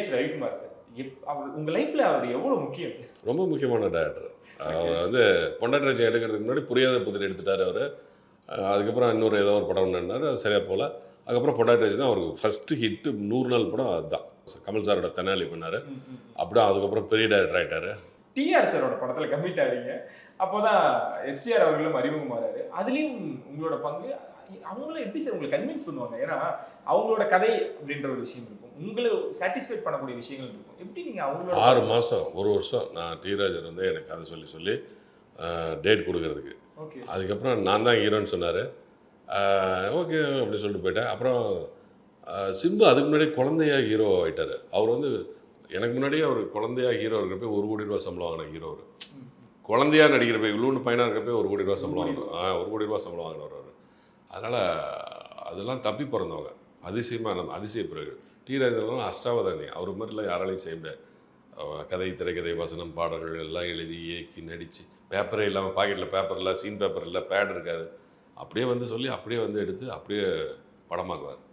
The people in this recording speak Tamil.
DS Ravikumar sir. அவர் உங்க லைஃப்ல அவர் எவ்வளவு முக்கியம் சார்? ரொம்ப முக்கியமான டேரக்டர். அவர் வந்து பொண்டாட்டி ராஜா எடுக்கிறதுக்கு முன்னாடி புரியாத புதிர் எடுத்துட்டார் அவர். அதுக்கப்புறம் இன்னொரு ஏதோ ஒரு படம் பண்ணார், அது சரியாக போகல. அதுக்கப்புறம் பொண்டாட்டி ராஜா தான் அவருக்கு ஃபஸ்ட்டு ஹிட்டு 100 நாள் படம் அதுதான். கமல் சாரோட தெனாலி பண்ணார். அப்படியே அதுக்கப்புறம் பெரிய டேரக்டர் ஆகிட்டார். டிஆர் சாரோட படத்தில் கமிட் ஆகிறீங்க. அப்போதான் எஸ்டிஆர் அவர்களும் அறிமுகமாறாரு. அதுலேயும் உங்களோட பங்கு. அவங்களும் எப்படி சார் உங்களை கன்வின்ஸ் பண்ணுவாங்க? ஏன்னா அவங்களோட கதை அப்படின்ற ஒரு விஷயம் இருக்கும், உங்களை சாட்டிஸ்ஃபைட் பண்ணக்கூடிய விஷயங்கள் இருக்கும். எப்படி நீங்கள் அவங்களோட 6 மாதம் 1 வருஷம் நான் டி ராஜன் வந்து எனக்கு கதை சொல்லி டேட் கொடுக்கறதுக்கு. ஓகே. அதுக்கப்புறம் நான் தான் ஹீரோன்னு சொன்னார். ஓகே அப்படி சொல்லிட்டு போயிட்டேன். அப்புறம் சிம்பு அதுக்கு முன்னாடி குழந்தையா ஹீரோ ஆகிட்டார். அவர் வந்து எனக்கு முன்னாடியே அவர் குழந்தையா ஹீரோ இருக்கிறப்ப 1 கோடி ரூபா சம்பளம் வாங்கின ஹீரோ அவர். குழந்தையா நடிக்கிறப்ப இவ்வளோன்னு பையனாக இருக்கிறப்ப 1 கோடி ரூபா சம்பளம் வாங்கணும். 1 கோடி ரூபா சம்பளம் வாங்கினவர் அவர். அதனால் அதெல்லாம் தப்பி பிறந்தவங்க. அதிசயமாக அதிசயப்பிறகு டி ராஜன்லாம் அஷ்டாவதானி. அவர் மாதிரிலாம் யாராலையும் செய்ய முடியாது. கதை, திரைக்கதை, வசனம், பாடல்கள் எல்லாம் எழுதி இயக்கி நடித்து பேப்பரே இல்லாமல், பாக்கெட்டில் பேப்பர் இல்லை, சீன் பேப்பர் இல்லை, பேட் இருக்காது, அப்படியே வந்து சொல்லி அப்படியே வந்து எடுத்து அப்படியே படமாக்குவார்.